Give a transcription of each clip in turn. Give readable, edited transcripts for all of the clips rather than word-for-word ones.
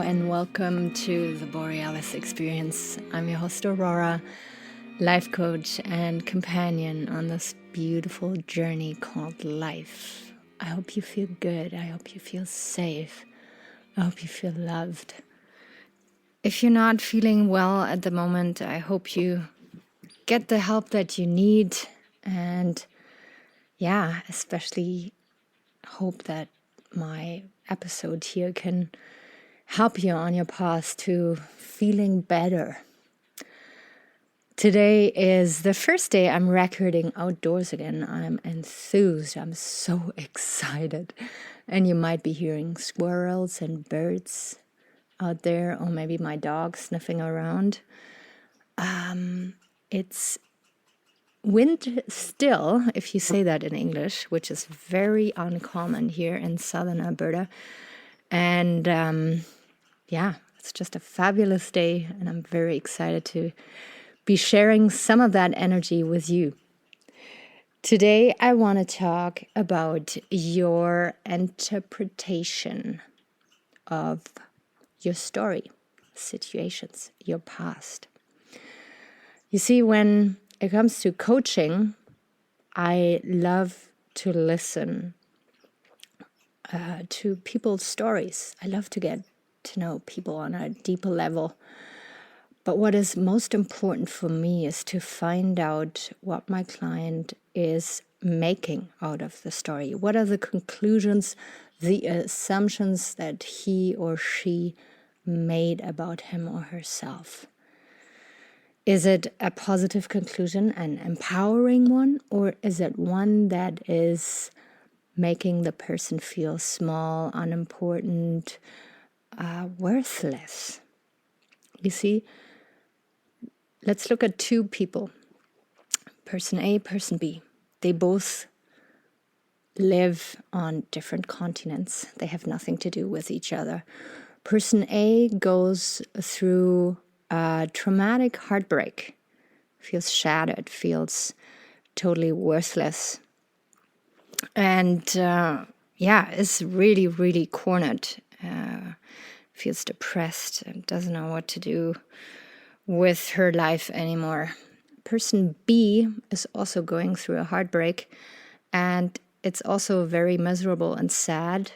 and welcome to the Borealis Experience. I'm your host Aurora, life coach and companion on this beautiful journey called life. I hope you feel good. I hope you feel safe. I hope you feel loved. If you're not feeling well at the moment, I hope you get the help that you need, and especially hope that my episode here can help you on your path to feeling better. Today is the first day I'm recording outdoors again. I'm enthused. I'm so excited. And you might be hearing squirrels and birds out there, or maybe my dog sniffing around. It's wind still, if you say that in English, which is very uncommon here in southern Alberta. And it's just a fabulous day, and I'm very excited to be sharing some of that energy with you. Today, I want to talk about your interpretation of your story, situations, your past. You see, when it comes to coaching, I love to listen to people's stories. I love to get to know people on a deeper level. But what is most important for me is to find out what my client is making out of the story. What are the conclusions, the assumptions that he or she made about him or herself? Is it a positive conclusion, an empowering one, or is it one that is making the person feel small, unimportant, worthless? You see, let's look at two people, person A, person B. They both live on different continents. They have nothing to do with each other. Person A goes through a traumatic heartbreak, feels shattered, feels totally worthless, and is really, really cornered. Feels depressed and doesn't know what to do with her life anymore. Person B is also going through a heartbreak, and it's also very miserable and sad,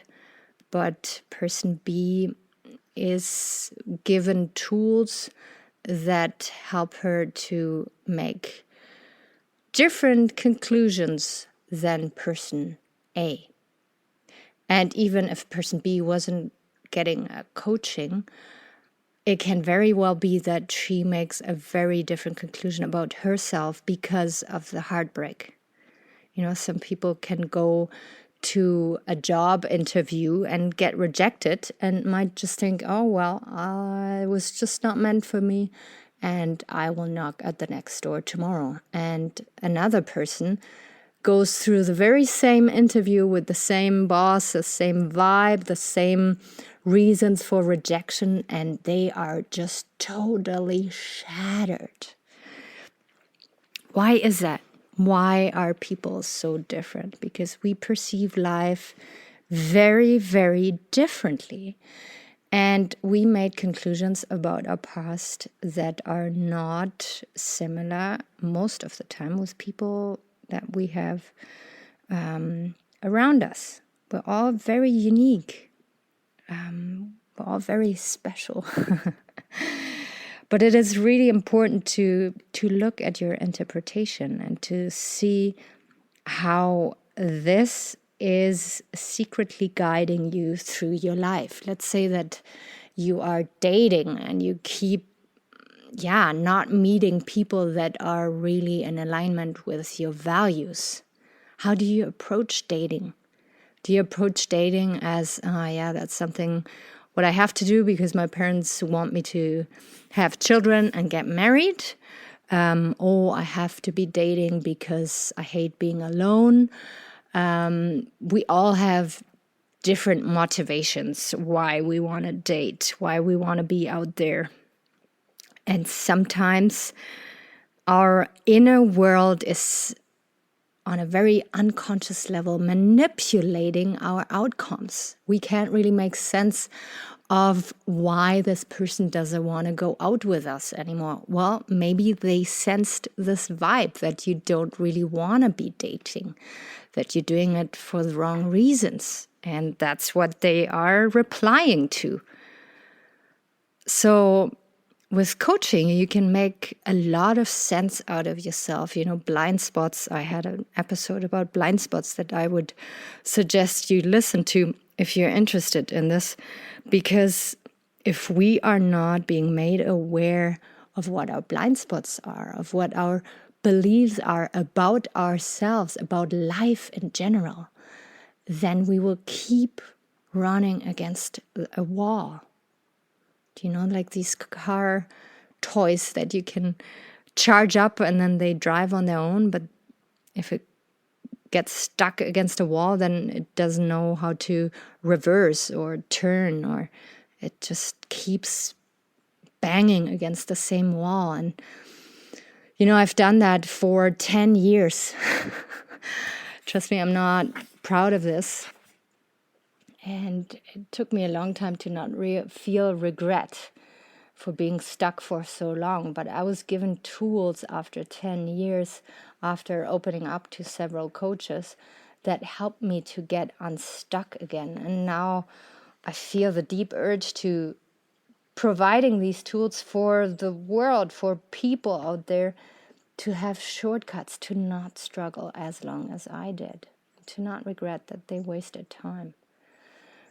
but person B is given tools that help her to make different conclusions than person A. And even if person B wasn't getting a coaching, it can very well be that she makes a very different conclusion about herself because of the heartbreak. You know, some people can go to a job interview and get rejected and might just think, oh, well, it was just not meant for me, and I will knock at the next door tomorrow. And another person goes through the very same interview with the same boss, the same vibe, the same reasons for rejection, and they are just totally shattered. Why is that? Why are people so different? Because we perceive life very, very differently. And we made conclusions about our past that are not similar most of the time with people that we have around us. We're all very unique. We're all very special. But it is really important to look at your interpretation and to see how this is secretly guiding you through your life. Let's say that you are dating and you keep not meeting people that are really in alignment with your values. How do you approach dating? Do you approach dating as, that's something what I have to do because my parents want me to have children and get married? Or I have to be dating because I hate being alone. We all have different motivations why we want to date, why we want to be out there. And sometimes our inner world is on a very unconscious level manipulating our outcomes. We can't really make sense of why this person doesn't want to go out with us anymore. Well, maybe they sensed this vibe that you don't really want to be dating, that you're doing it for the wrong reasons. And that's what they are replying to. So with coaching, you can make a lot of sense out of yourself. Blind spots. I had an episode about blind spots that I would suggest you listen to if you're interested in this. Because if we are not being made aware of what our blind spots are, of what our beliefs are about ourselves, about life in general, then we will keep running against a wall. Like these car toys that you can charge up and then they drive on their own. But if it gets stuck against a wall, then it doesn't know how to reverse or turn, or it just keeps banging against the same wall. And, I've done that for 10 years. Trust me, I'm not proud of this. And it took me a long time to not feel regret for being stuck for so long. But I was given tools after 10 years, after opening up to several coaches, that helped me to get unstuck again. And now I feel the deep urge to providing these tools for the world, for people out there, to have shortcuts, to not struggle as long as I did, to not regret that they wasted time.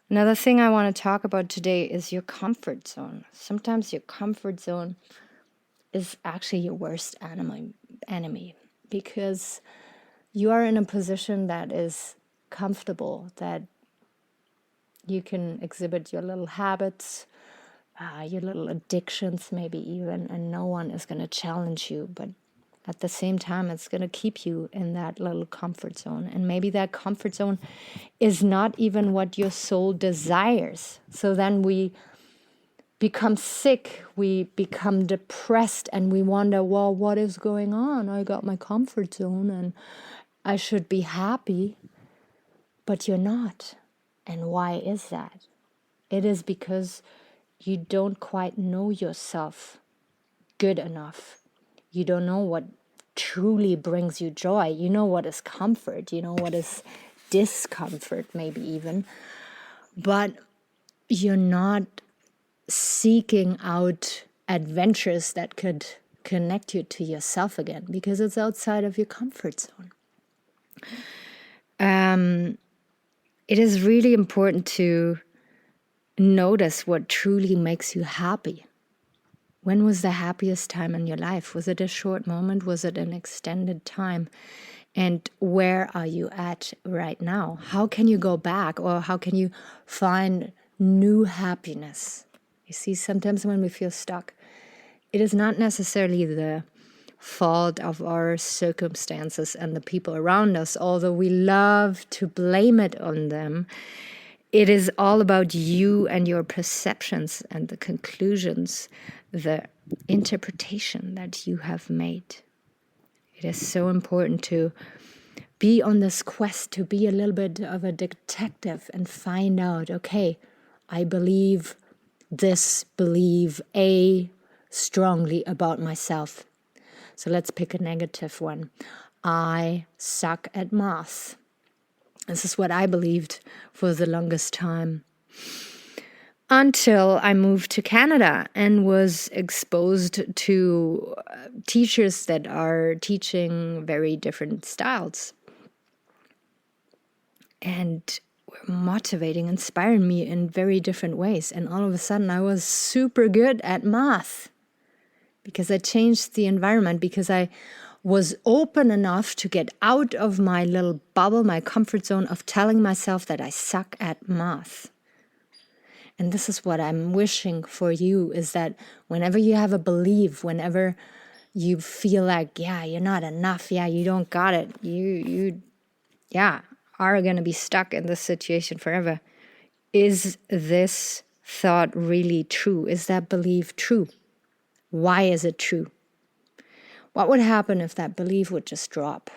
Another thing I want to talk about today is your comfort zone. Sometimes your comfort zone is actually your worst enemy, because you are in a position that is comfortable, that you can exhibit your little habits, your little addictions maybe even, and no one is going to challenge you. But at the same time, it's going to keep you in that little comfort zone. And maybe that comfort zone is not even what your soul desires. So then we become sick, we become depressed, and we wonder, well, what is going on? I got my comfort zone and I should be happy, but you're not. And why is that? It is because you don't quite know yourself good enough. You don't know what truly brings you joy. You know what is comfort. You know what is discomfort, maybe even. But you're not seeking out adventures that could connect you to yourself again, because it's outside of your comfort zone. It is really important to notice what truly makes you happy. When was the happiest time in your life? Was it a short moment? Was it an extended time? And where are you at right now? How can you go back, or how can you find new happiness? You see, sometimes when we feel stuck, it is not necessarily the fault of our circumstances and the people around us, although we love to blame it on them. It is all about you and your perceptions and the conclusions, the interpretation that you have made. It is so important to be on this quest, to be a little bit of a detective and find out, okay, I believe A strongly about myself. So let's pick a negative one. I suck at math. This is what I believed for the longest time, until I moved to Canada and was exposed to teachers that are teaching very different styles and were motivating, inspiring me in very different ways. And all of a sudden I was super good at math because I changed the environment, because I was open enough to get out of my little bubble, my comfort zone of telling myself that I suck at math. And this is what I'm wishing for you, is that whenever you have a belief, whenever you feel like, yeah, you're not enough, yeah, you don't got it, you are going to be stuck in this situation forever. Is this thought really true? Is that belief true? Why is it true? What would happen if that belief would just drop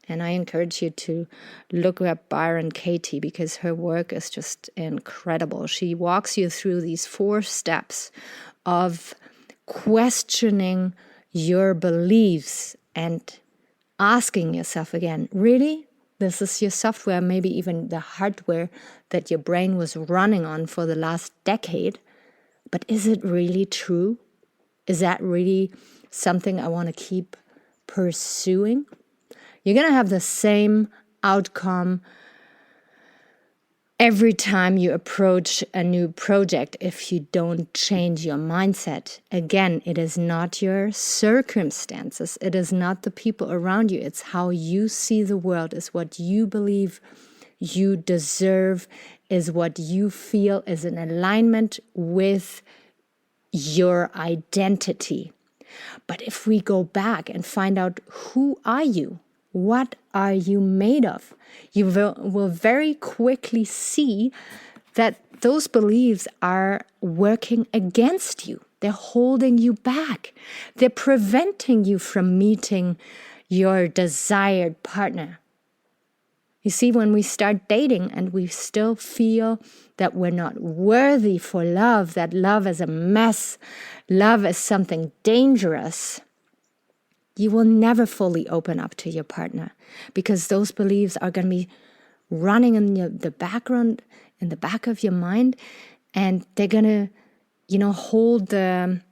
And I encourage you to look up Byron Katie, because her work is just incredible. She walks you through these 4 steps of questioning your beliefs and asking yourself again, really? This is your software, maybe even the hardware that your brain was running on for the last decade. But is it really true? Is that really something I want to keep pursuing? You're going to have the same outcome every time you approach a new project if you don't change your mindset. Again, it is not your circumstances. It is not the people around you. It's how you see the world, is what you believe you deserve, is what you feel is in alignment with your identity. But if we go back and find out, who are you? What are you made of? You will very quickly see that those beliefs are working against you. They're holding you back. They're preventing you from meeting your desired partner. You see, when we start dating and we still feel that we're not worthy for love, that love is a mess, love is something dangerous, you will never fully open up to your partner, because those beliefs are going to be running in the background, in the back of your mind, and they're going to, hold the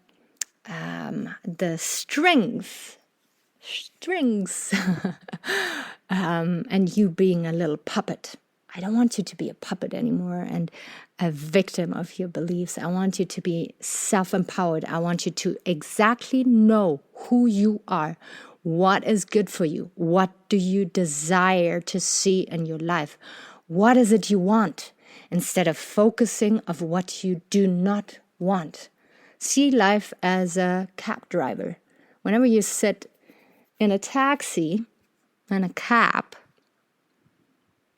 strings, and you being a little puppet. I don't want you to be a puppet anymore and a victim of your beliefs. I want you to be self-empowered. I want you to exactly know who you are, what is good for you, what do you desire to see in your life, what is it you want, instead of focusing on what you do not want. See life as a cab driver. Whenever you sit in a taxi and a cab,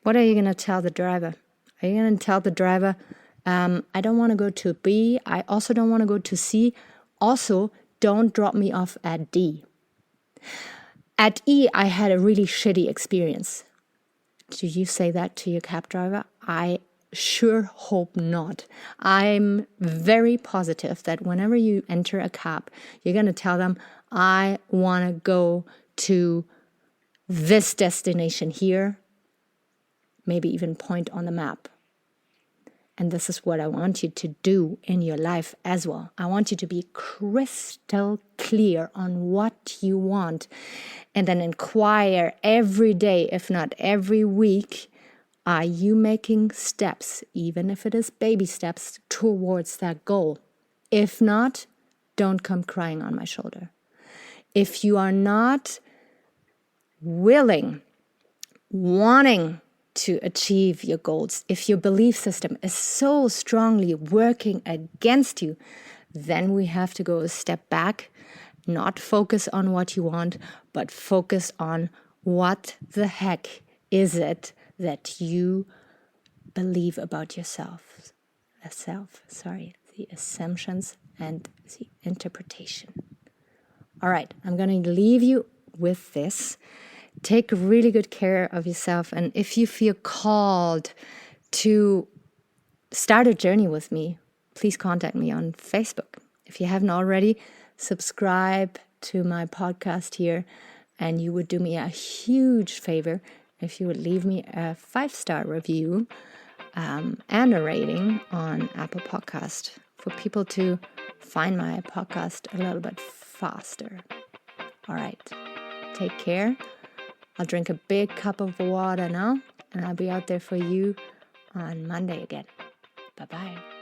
what are you going to tell the driver? Are you going to tell the driver, I don't want to go to B, I also don't want to go to C, also don't drop me off at D. At E, I had a really shitty experience. Do you say that to your cab driver? I sure hope not. I'm very positive that whenever you enter a cab, you're going to tell them, I want to go to this destination here, maybe even point on the map. And this is what I want you to do in your life as well. I want you to be crystal clear on what you want, and then inquire every day, if not every week, are you making steps, even if it is baby steps, towards that goal? If not, don't come crying on my shoulder. If you are not willing, wanting to achieve your goals, if your belief system is so strongly working against you, then we have to go a step back, not focus on what you want, but focus on what the heck is it that you believe about yourself, the assumptions and the interpretation. All right, I'm going to leave you with this. Take really good care of yourself. And if you feel called to start a journey with me, please contact me on Facebook. If you haven't already, subscribe to my podcast here. And you would do me a huge favor if you would leave me a 5-star review and a rating on Apple Podcast for people to find my podcast a little bit faster. All right, take care. I'll drink a big cup of water now, and I'll be out there for you on Monday again. Bye-bye.